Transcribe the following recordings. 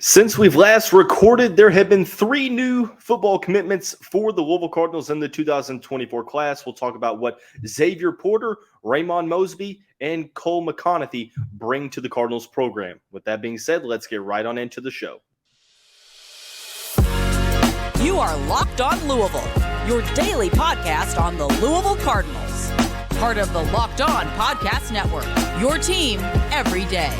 Since we've last recorded, there have been 3 new football commitments for the Louisville Cardinals in the 2024 class. We'll talk about what Xavier Porter, Rae'Mon Mosby, and Cole McConathy bring to the Cardinals program. With that being said, let's get right on into the show. You are Locked On Louisville, your daily podcast on the Louisville Cardinals. Part of the Locked On Podcast Network, your team every day.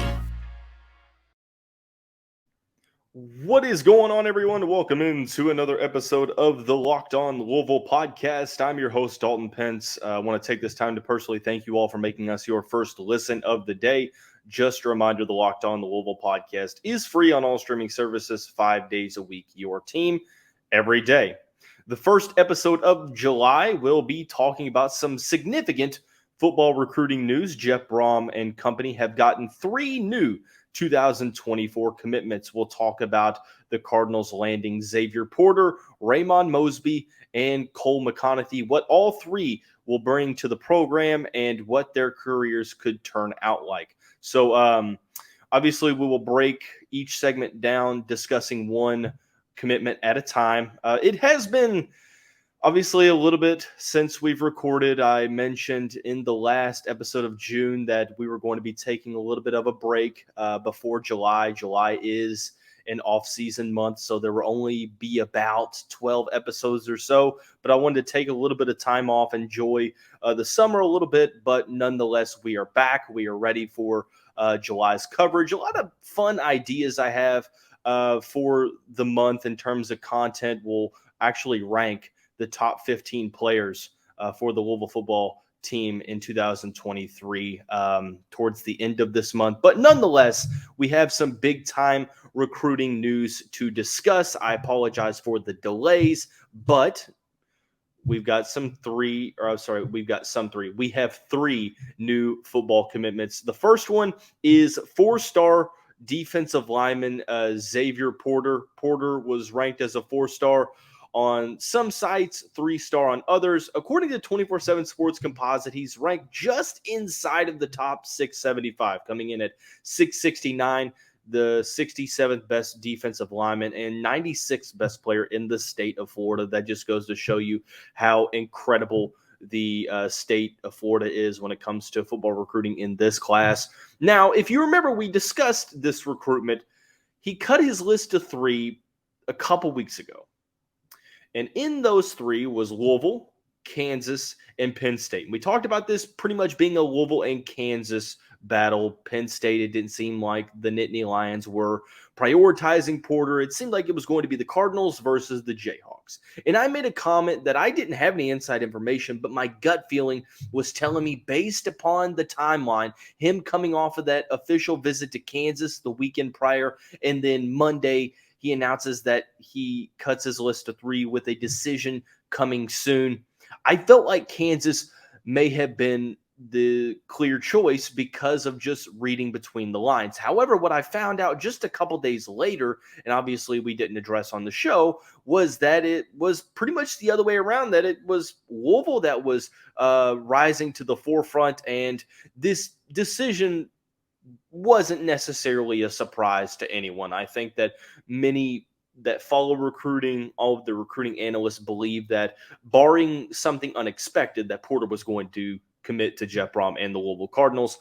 What is going on, everyone? Welcome into another episode of the Locked On Louisville podcast. I'm your host, Dalton Pence. I want to take this time to personally thank you all for making us your first listen of the day. Just a reminder, the Locked On Louisville podcast is free on all streaming services 5 days a week. Your team every day. The first episode of July will be talking about some significant football recruiting news. Jeff Brom and company have gotten 3 new 2024 commitments. We'll talk about the Cardinals landing Xavier Porter, Rae'Mon Mosby, and Cole McConathy, what all 3 will bring to the program and what their careers could turn out like. So obviously we will break each segment down discussing one commitment at a time. It has been obviously a little bit since we've recorded. I mentioned in the last episode of June that we were going to be taking a little bit of a break before July. July is an off-season month, so there will only be about 12 episodes or so. But I wanted to take a little bit of time off, enjoy the summer a little bit, but nonetheless, we are back. We are ready for July's coverage. A lot of fun ideas I have for the month in terms of content. We'll actually rank the top 15 players for the Louisville football team in 2023 towards the end of this month. But nonetheless, we have some big time recruiting news to discuss. I apologize for the delays, but we have 3 new football commitments. The first one is 4-star defensive lineman Xavier Porter. Porter was ranked as a 4-star on some sites, 3-star on others. According to 24/7 Sports Composite, he's ranked just inside of the top 675, coming in at 669, the 67th best defensive lineman and 96th best player in the state of Florida. That just goes to show you how incredible the state of Florida is when it comes to football recruiting in this class. Now, if you remember, we discussed this recruitment. He cut his list to 3 a couple weeks ago. And in those 3 was Louisville, Kansas, and Penn State. We talked about this pretty much being a Louisville and Kansas battle. Penn State, it didn't seem like the Nittany Lions were prioritizing Porter. It seemed like it was going to be the Cardinals versus the Jayhawks. And I made a comment that I didn't have any inside information, but my gut feeling was telling me, based upon the timeline, him coming off of that official visit to Kansas the weekend prior, and then Monday, he announces that he cuts his list to 3 with a decision coming soon. I felt like Kansas may have been the clear choice because of just reading between the lines. However, what I found out just a couple days later, and obviously we didn't address on the show, was that it was pretty much the other way around, that it was Louisville that was rising to the forefront, and this decision wasn't necessarily a surprise to anyone. I think that many that follow recruiting, all of the recruiting analysts believe that, barring something unexpected, that Porter was going to commit to Jeff Brom and the Louisville Cardinals.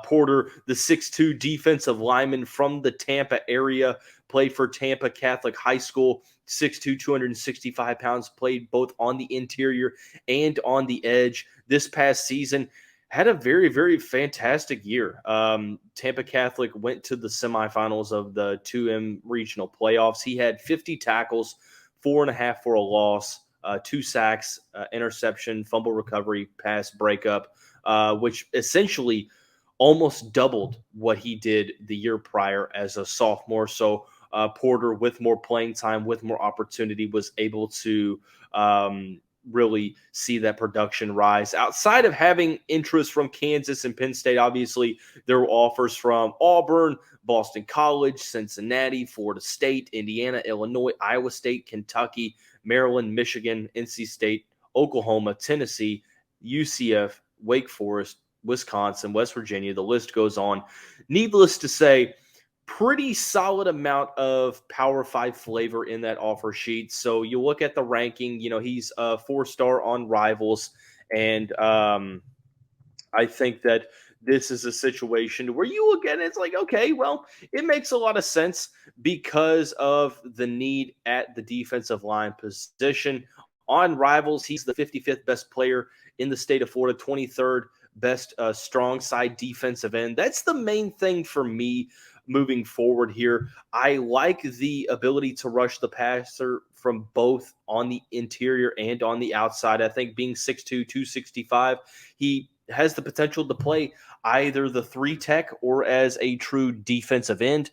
Porter, the 6'2" defensive lineman from the Tampa area, played for Tampa Catholic High School, 6'2", 265 pounds, played both on the interior and on the edge. This past season, had a very, very fantastic year. Tampa Catholic went to the semifinals of the 2M regional playoffs. He had 50 tackles, 4.5 for a loss, 2 sacks, interception, fumble recovery, pass breakup, which essentially almost doubled what he did the year prior as a sophomore. So Porter, with more playing time, with more opportunity, was able to really see that production rise. Outside of having interest from Kansas and Penn State, obviously there were offers from Auburn, Boston College, Cincinnati, Florida State, Indiana, Illinois, Iowa State, Kentucky, Maryland, Michigan, NC State, Oklahoma, Tennessee, UCF, Wake Forest, Wisconsin, West Virginia. The list goes on. Needless to say, pretty solid amount of Power 5 flavor in that offer sheet. So you look at the ranking, he's a 4-star on Rivals, and I think that this is a situation where you look at it, it's like, okay, well, it makes a lot of sense because of the need at the defensive line position. On Rivals, he's the 55th best player in the state of Florida, 23rd best strong side defensive end. That's the main thing for me moving forward here. I like the ability to rush the passer from both on the interior and on the outside. I think being 6'2", 265, he has the potential to play either the 3 tech or as a true defensive end,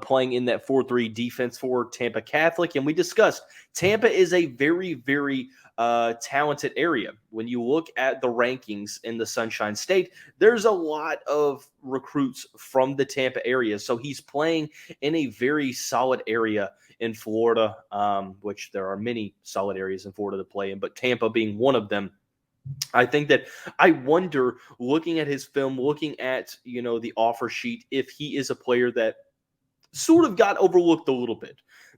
playing in that 4-3 defense for Tampa Catholic. And we discussed Tampa is a very, very talented area. When you look at the rankings in the Sunshine State, there's a lot of recruits from the Tampa area. So he's playing in a very solid area in Florida, which there are many solid areas in Florida to play in, but Tampa being one of them. I think that I wonder, looking at his film, looking at, the offer sheet, if he is a player that sort of got overlooked a little bit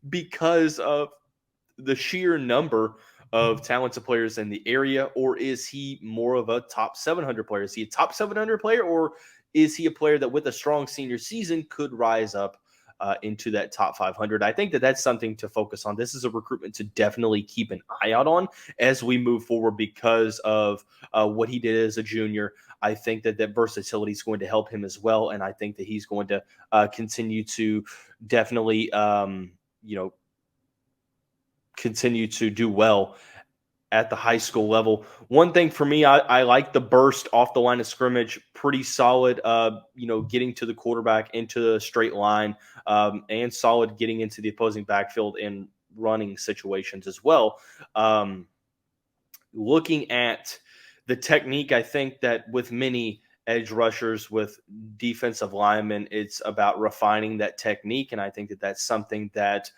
because of the sheer number of talented players in the area, or is he more of a top 700 player? Is he a top 700 player, or is he a player that with a strong senior season could rise up into that top 500? I think that that's something to focus on. This is a recruitment to definitely keep an eye out on as we move forward because of what he did as a junior. I think that versatility is going to help him as well, and I think that he's going to continue to definitely, continue to do well at the high school level. One thing for me, I like the burst off the line of scrimmage, pretty solid, getting to the quarterback into the straight line, and solid getting into the opposing backfield in running situations as well. Looking at the technique, I think that with many edge rushers, with defensive linemen, it's about refining that technique, and I think that that's something that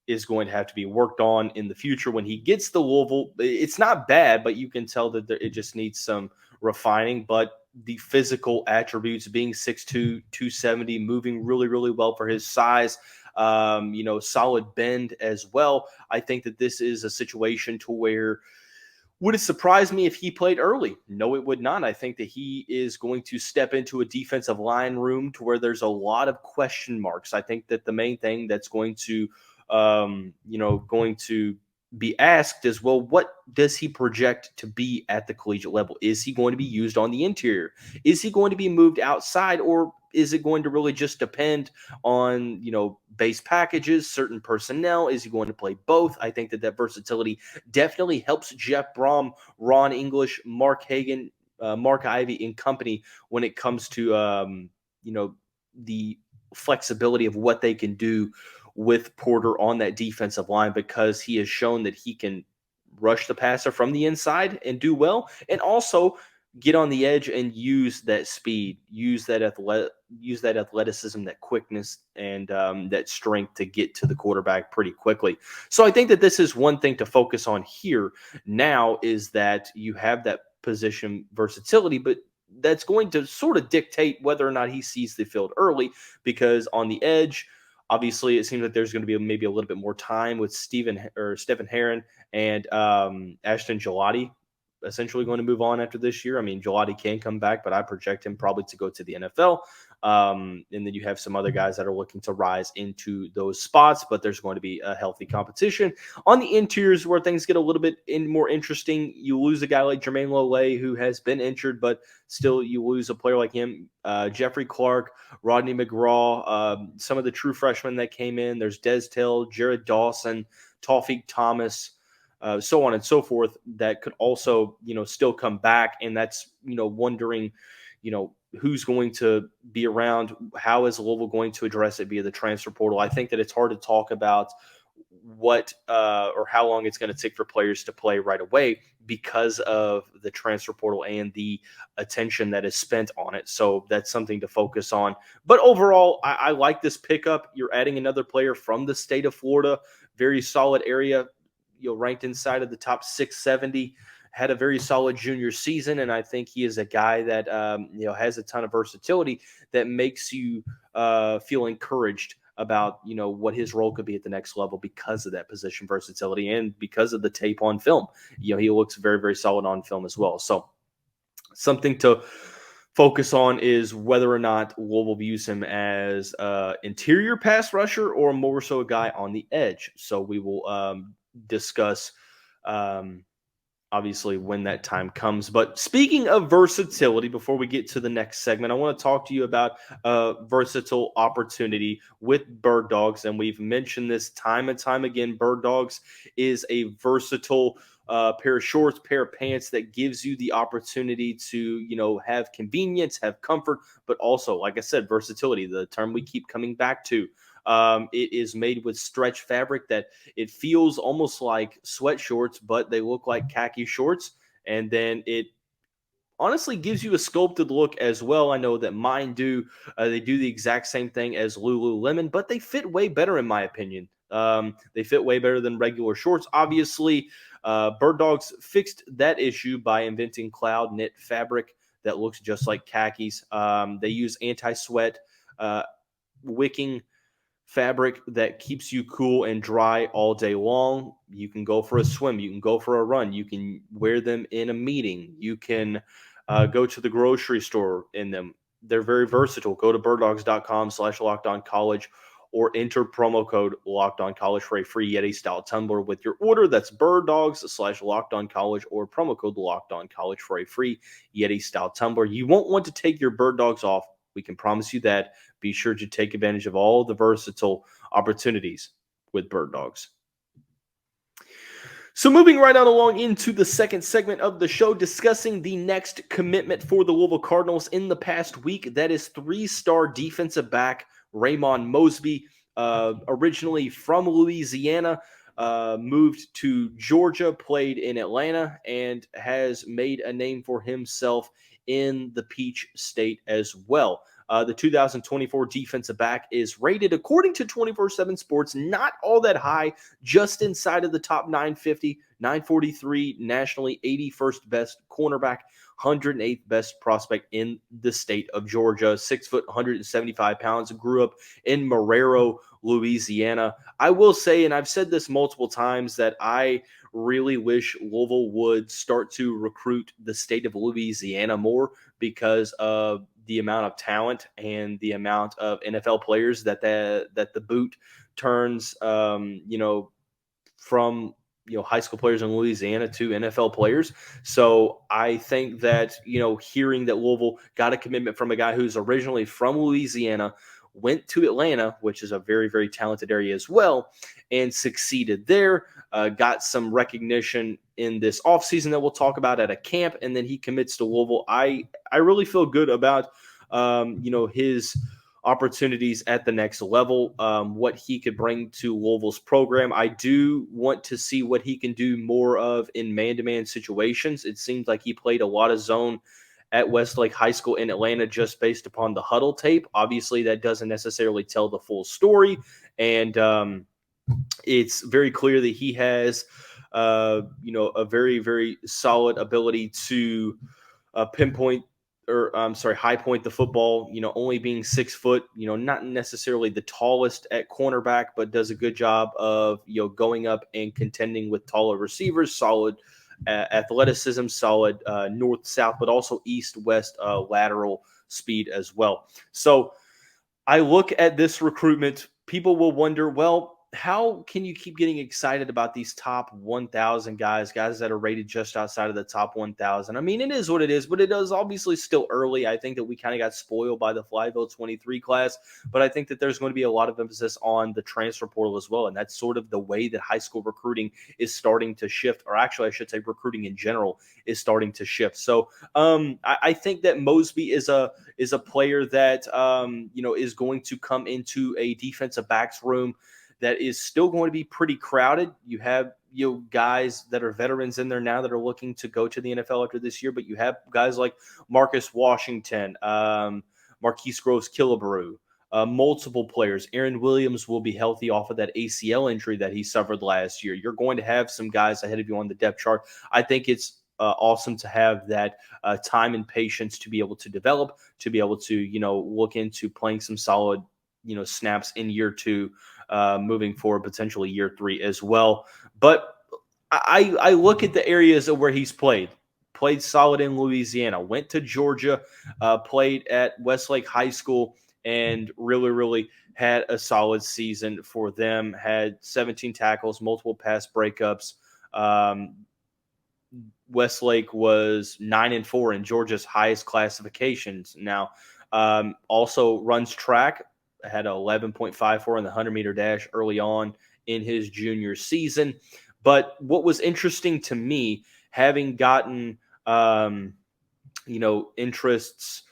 is going to have to be worked on in the future when he gets to Louisville. It's not bad, but you can tell that it just needs some refining. But the physical attributes, being 6'2", 270, moving really, really well for his size, solid bend as well. I think that this is a situation to where, would it surprise me if he played early? No, it would not. I think that he is going to step into a defensive line room to where there's a lot of question marks. I think that the main thing that's going to be asked is, well, what does he project to be at the collegiate level? Is he going to be used on the interior? Is he going to be moved outside, or is it going to really just depend on, base packages, certain personnel? Is he going to play both? I think that versatility definitely helps Jeff Brom, Ron English, Mark Hagan, Mark Ivy and company when it comes to, the flexibility of what they can do with Porter on that defensive line, because he has shown that he can rush the passer from the inside and do well, and also get on the edge and use that speed, use that athleticism, that quickness, and that strength to get to the quarterback pretty quickly. So I think that this is one thing to focus on here now, is that you have that position versatility, but that's going to sort of dictate whether or not he sees the field early, because on the edge, obviously, it seems like there's going to be maybe a little bit more time with Stephen Herron and Ashton Gelati essentially going to move on after this year. I mean, Gelati can come back, but I project him probably to go to the NFL. And then you have some other guys that are looking to rise into those spots, but there's going to be a healthy competition. On the interiors, where things get a little bit more interesting, you lose a guy like Jermaine Lole, who has been injured, but still you lose a player like him. Jeffrey Clark, Rodney McGraw, some of the true freshmen that came in. There's Des Taylor, Jared Dawson, Tawfiq Thomas, so on and so forth, that could also, still come back. And that's, wondering, who's going to be around. How is Louisville going to address it via the transfer portal? I think that it's hard to talk about what or how long it's going to take for players to play right away because of the transfer portal and the attention that is spent on it. So that's something to focus on. But overall, I like this pickup. You're adding another player from the state of Florida, very solid area, ranked inside of the top 670. Had a very solid junior season, and I think he is a guy that has a ton of versatility that makes you feel encouraged about, what his role could be at the next level because of that position versatility and because of the tape on film. He looks very, very solid on film as well. So something to focus on is whether or not Louisville views him as interior pass rusher or more so a guy on the edge. So we will discuss obviously when that time comes. But speaking of versatility, before we get to the next segment, I want to talk to you about a versatile opportunity with Birddogs. And we've mentioned this time and time again. Birddogs is a versatile pair of shorts, pair of pants that gives you the opportunity to, have convenience, have comfort, but also, like I said, versatility, the term we keep coming back to. It is made with stretch fabric that it feels almost like sweat shorts, but they look like khaki shorts. And then it honestly gives you a sculpted look as well. I know that mine do. They do the exact same thing as Lululemon, but they fit way better in my opinion. They fit way better than regular shorts. Obviously, Birddogs fixed that issue by inventing cloud knit fabric that looks just like khakis. They use anti-sweat wicking fabric that keeps you cool and dry all day long. You can go for a swim. You can go for a run. You can wear them in a meeting. You can go to the grocery store in them. They're very versatile. Go to birddogs.com/lockedoncollege or enter promo code LockedOnCollege for a free Yeti style tumbler with your order. That's birddogs/lockedoncollege or promo code LockedOnCollege for a free Yeti style tumbler. You won't want to take your Birddogs off. We can promise you that. Be sure to take advantage of all the versatile opportunities with Birddogs. So moving right on along into the second segment of the show, discussing the next commitment for the Louisville Cardinals in the past week. That is 3-star defensive back Rae'Mon Mosby, originally from Louisiana, moved to Georgia, played in Atlanta, and has made a name for himself in the Peach State as well. The 2024 defensive back is rated, according to 24/7 Sports, not all that high, just inside of the top 950, 943 nationally, 81st best cornerback, 108th best prospect in the state of Georgia, 6 foot, 175 pounds, grew up in Marrero, Louisiana. I will say, and I've said this multiple times, that I really wish Louisville would start to recruit the state of Louisiana more because of the amount of talent and the amount of NFL players that the boot turns, from high school players in Louisiana to NFL players. So I think that hearing that Louisville got a commitment from a guy who's originally from Louisiana, went to Atlanta, which is a very, very talented area as well, and succeeded there, got some recognition in this offseason that we'll talk about at a camp, and then he commits to Louisville. I really feel good about, his opportunities at the next level, what he could bring to Louisville's program. I do want to see what he can do more of in man-to-man situations. It seems like he played a lot of zone at Westlake High School in Atlanta just based upon the huddle tape. Obviously, that doesn't necessarily tell the full story, and it's very clear that he has, a very, very solid ability to high point the football, only being 6 foot, not necessarily the tallest at cornerback, but does a good job of, going up and contending with taller receivers, solid athleticism, solid north-south, but also east-west lateral speed as well. So I look at this recruitment, people will wonder, well, how can you keep getting excited about these top 1,000 guys that are rated just outside of the top 1,000? I mean, it is what it is, but it is obviously still early. I think that we kind of got spoiled by the FlyVille23 class, but I think that there's going to be a lot of emphasis on the transfer portal as well, and that's sort of the way that high school recruiting is starting to shift, or actually I should say recruiting in general is starting to shift. So I think that Mosby is a player that is going to come into a defensive backs room that is still going to be pretty crowded. You have guys that are veterans in there now that are looking to go to the NFL after this year, but you have guys like Marcus Washington, Marquise Groves-Killebrew, multiple players. Aaron Williams will be healthy off of that ACL injury that he suffered last year. You're going to have some guys ahead of you on the depth chart. I think it's awesome to have that time and patience to be able to develop, to be able to, look into playing some solid, snaps in year 2, moving forward, potentially year 3 as well. But I look at the areas of where he's played solid in Louisiana, went to Georgia, played at Westlake High School, and really had a solid season for them. Had 17 tackles, multiple pass breakups. Westlake was 9-4 in Georgia's highest classifications. Now, also runs track, had 11.54 in the 100-meter dash early on in his junior season. But what was interesting to me, having gotten, interests,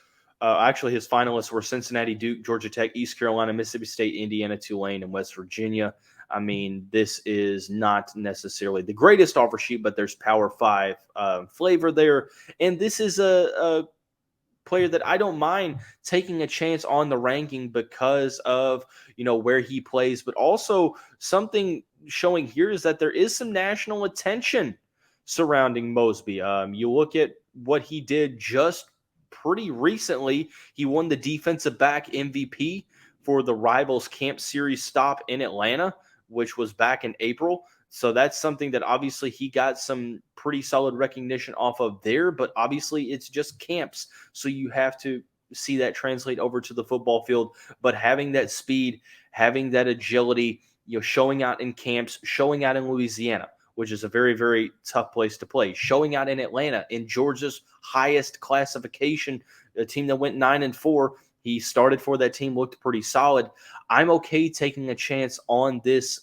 actually his finalists were Cincinnati, Duke, Georgia Tech, East Carolina, Mississippi State, Indiana, Tulane, and West Virginia. I mean, this is not necessarily the greatest offer sheet, but there's Power 5 flavor there. And this is a player that I don't mind taking a chance on the ranking because of, where he plays. But also something showing here is that there is some national attention surrounding Mosby. You look at what he did just pretty recently. He won the defensive back MVP for the Rivals Camp Series stop in Atlanta, which was back in April. So that's something that obviously he got some pretty solid recognition off of there, but obviously it's just camps. So you have to see that translate over to the football field. But having that speed, having that agility, showing out in camps, showing out in Louisiana, which is a very, very tough place to play, showing out in Atlanta, in Georgia's highest classification, a team that went 9-4. He started for that team, looked pretty solid. I'm okay taking a chance on this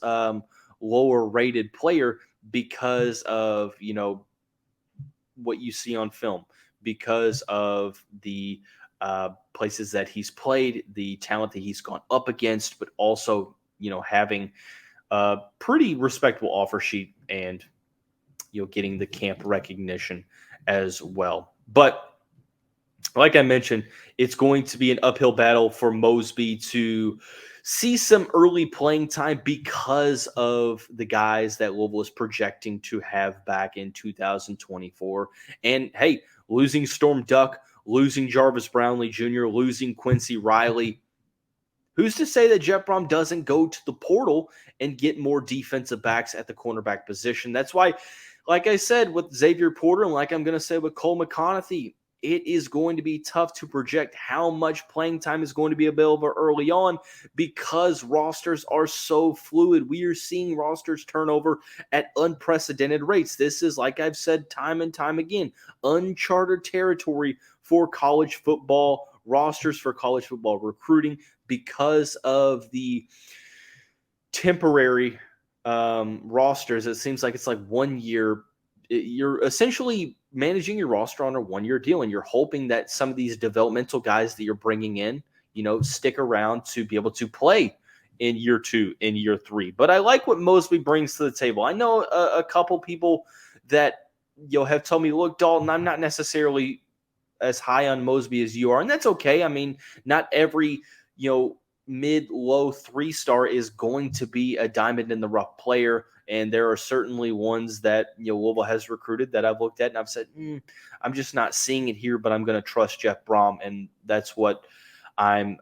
lower rated player because of, what you see on film, because of the places that he's played, the talent that he's gone up against, but also, having a pretty respectable offer sheet and, getting the camp recognition as well. But like I mentioned, it's going to be an uphill battle for Mosby to see some early playing time because of the guys that Louisville is projecting to have back in 2024. And hey, losing Storm Duck, losing Jarvis Brownlee Jr., losing Quincy Riley, who's to say that Jeff Brom doesn't go to the portal and get more defensive backs at the cornerback position? That's why, like I said, with Xavier Porter, and like I'm going to say with Cole McConathy, it is going to be tough to project how much playing time is going to be available early on because rosters are so fluid. We are seeing rosters turnover at unprecedented rates. This is, like I've said time and time again, uncharted territory for college football rosters, for college football recruiting, because of the temporary rosters. It seems like it's like 1 year. You're essentially managing your roster on a 1-year deal, and you're hoping that some of these developmental guys that you're bringing in, stick around to be able to play in year 2, in year 3. But I like what Mosby brings to the table. I know a couple people that have told me, look, Dalton, I'm not necessarily as high on Mosby as you are, and that's okay. I mean, not every mid-low 3-star is going to be a diamond in the rough player. And there are certainly ones that Louisville has recruited that I've looked at and I've said, I'm just not seeing it here, but I'm going to trust Jeff Brom, and that's what I'm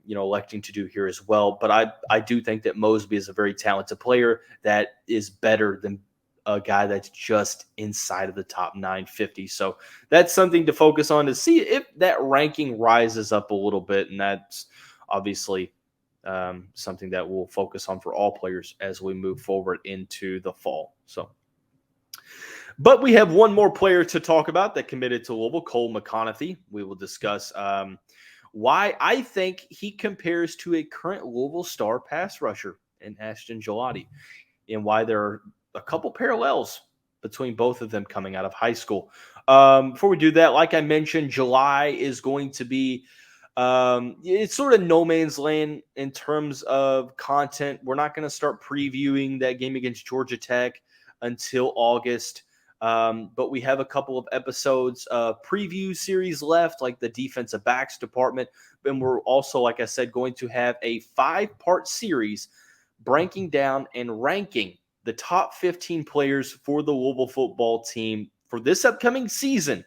electing to do here as well. But I do think that Mosby is a very talented player that is better than a guy that's just inside of the top 950. So that's something to focus on to see if that ranking rises up a little bit, and that's obviously something that we'll focus on for all players as we move forward into the fall. But we have one more player to talk about that committed to Louisville, Cole McConathy. We will discuss why I think he compares to a current Louisville star pass rusher in Ashton Gelati, and why there are a couple parallels between both of them coming out of high school. Before we do that, like I mentioned, July is going to be it's sort of no man's land in terms of content. We're not going to start previewing that game against Georgia Tech until August. But we have a couple of episodes, preview series left, like the defensive backs department. And we're also, like I said, going to have a 5-part series breaking down and ranking the top 15 players for the Louisville football team for this upcoming season.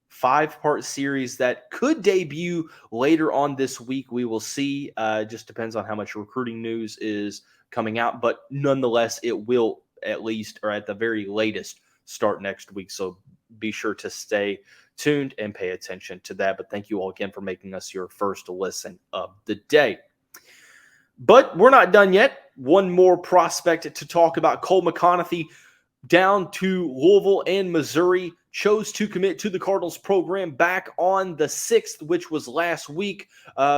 5-part series that could debut later on this week. We will see. It just depends on how much recruiting news is coming out. But nonetheless, it will at least, or at the very latest, start next week. So be sure to stay tuned and pay attention to that. But thank you all again for making us your first listen of the day. But we're not done yet. One more prospect to talk about. Cole McConathy, down to Louisville and Missouri, chose to commit to the Cardinals program back on the 6th, which was last week.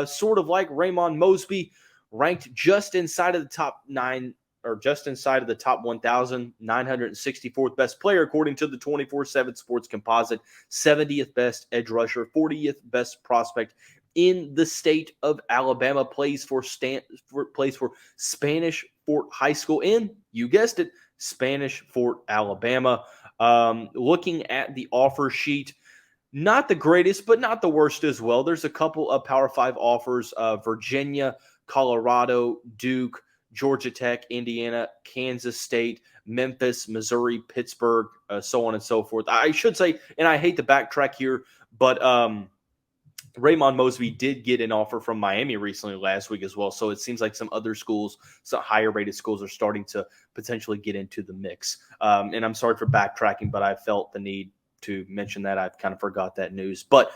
Sort of like Rae'Mon Mosby, ranked just inside of the top 9, or just inside of the top 1,000, 964th best player according to the 24/7 Sports Composite, 70th best edge rusher, 40th best prospect in the state of Alabama. Plays for Spanish Fort High School in, you guessed it, Spanish Fort, Alabama. Looking at the offer sheet, not the greatest, but not the worst as well. There's a couple of Power 5 offers: Virginia, Colorado, Duke, Georgia Tech, Indiana, Kansas State, Memphis, Missouri, Pittsburgh, so on and so forth. I should say, and I hate to backtrack here, but Rae'Mon Mosby did get an offer from Miami recently last week as well. So it seems like some other schools, some higher rated schools, are starting to potentially get into the mix. And I'm sorry for backtracking, but I felt the need to mention that. I kind of forgot that news. But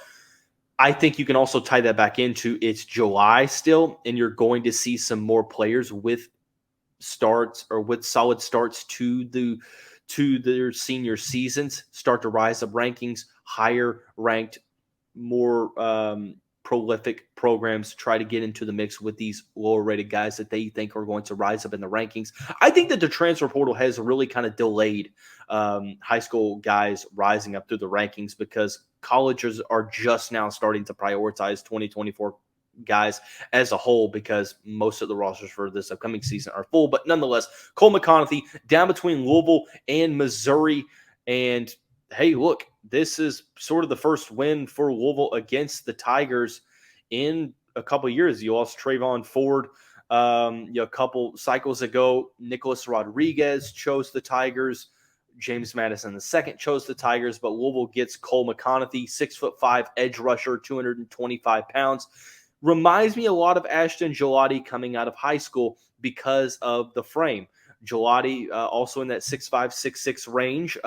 I think you can also tie that back into it's July still, and you're going to see some more players with starts or with solid starts to their senior seasons start to rise up rankings. Higher ranked, more prolific programs try to get into the mix with these lower rated guys that they think are going to rise up in the rankings. I think that the transfer portal has really kind of delayed high school guys rising up through the rankings, because colleges are just now starting to prioritize 2024 guys as a whole, because most of the rosters for this upcoming season are full. But nonetheless, Cole McConathy down between Louisville and Missouri. And hey, look, this is sort of the first win for Louisville against the Tigers in a couple of years. You lost Trayvon Ford a couple cycles ago. Nicholas Rodriguez chose the Tigers. James Madison II chose the Tigers, but Louisville gets Cole McConathy, 6'5" edge rusher, 225 pounds. Reminds me a lot of Ashton Gelati coming out of high school because of the frame. Gelati also in that 6'5", 6'6" range,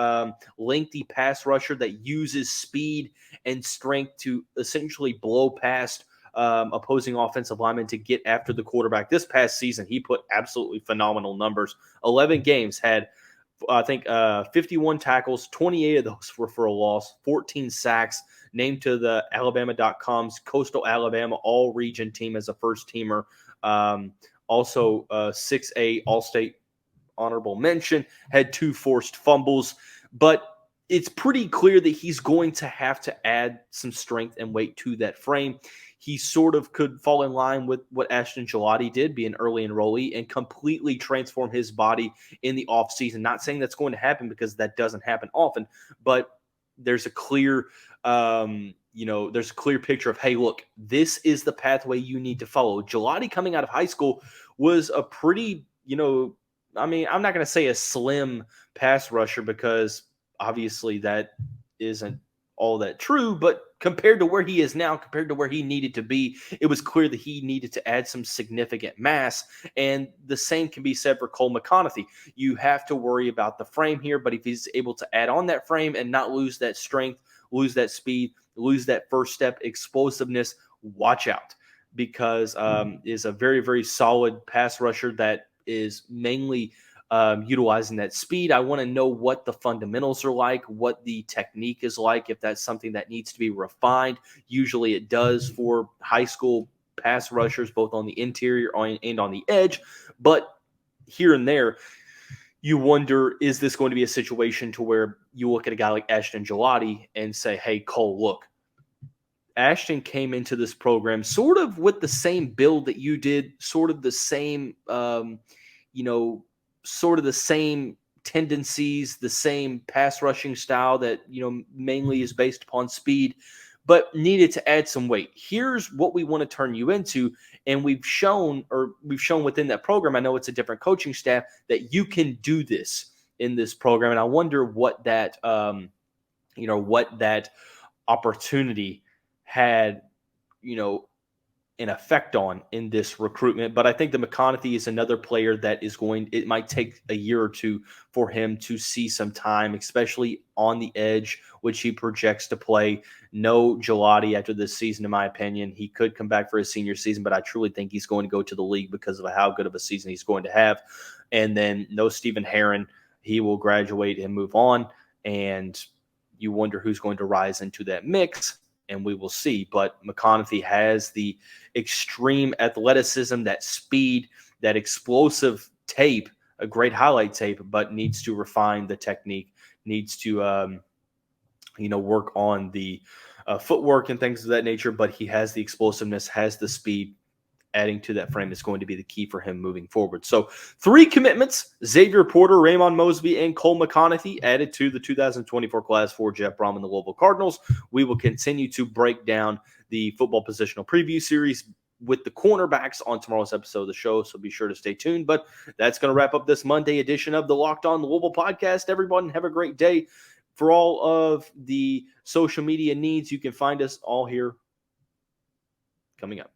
lengthy pass rusher that uses speed and strength to essentially blow past opposing offensive linemen to get after the quarterback. This past season, he put absolutely phenomenal numbers. 11 games, had, I think, 51 tackles, 28 of those were for a loss, 14 sacks, named to the Alabama.com's Coastal Alabama All-Region team as a first-teamer. Also, 6A All-State honorable mention, had 2 forced fumbles. But it's pretty clear that he's going to have to add some strength and weight to that frame. He sort of could fall in line with what Ashton Gelati did, be an early enrollee, and completely transform his body in the offseason. Not saying that's going to happen, because that doesn't happen often, but there's a clear there's a clear picture of, hey, look, this is the pathway you need to follow. Gelati coming out of high school was a pretty, I'm not going to say a slim pass rusher, because obviously that isn't all that true, but compared to where he is now, compared to where he needed to be, it was clear that he needed to add some significant mass. And the same can be said for Cole McConathy. You have to worry about the frame here, but if he's able to add on that frame and not lose that strength, lose that speed, lose that first step explosiveness, watch out, because is a very, very solid pass rusher that is mainly utilizing that speed. I want to know what the fundamentals are like, what the technique is like, if that's something that needs to be refined. Usually it does for high school pass rushers, both on the interior and on the edge. But here and there, you wonder, is this going to be a situation to where you look at a guy like Ashton Gelati and say, hey, Cole, look, Ashton came into this program sort of with the same build that you did, sort of the same, sort of the same tendencies, the same pass rushing style that, mainly is based upon speed, but needed to add some weight. Here's what we want to turn you into. And we've shown within that program, I know it's a different coaching staff, that you can do this. in this program. And I wonder what that, what that opportunity had, an effect on in this recruitment. But I think the McConathy is another player that it might take a year or two for him to see some time, especially on the edge, which he projects to play. No Gelati after this season, in my opinion. He could come back for his senior season, but I truly think he's going to go to the league because of how good of a season he's going to have. And then no Stephen Herron. He will graduate and move on. And you wonder who's going to rise into that mix, and we will see. But McConathy has the extreme athleticism, that speed, that explosive tape, a great highlight tape, but needs to refine the technique, needs to, work on the footwork and things of that nature. But he has the explosiveness, has the speed. Adding to that frame is going to be the key for him moving forward. So 3 commitments: Xavier Porter, Rae'Mon Mosby, and Cole McConathy added to the 2024 class for Jeff Brom and the Louisville Cardinals. We will continue to break down the football positional preview series with the cornerbacks on tomorrow's episode of the show, so be sure to stay tuned. But that's going to wrap up this Monday edition of the Locked On Louisville podcast. Everyone, have a great day. For all of the social media needs, you can find us all here coming up.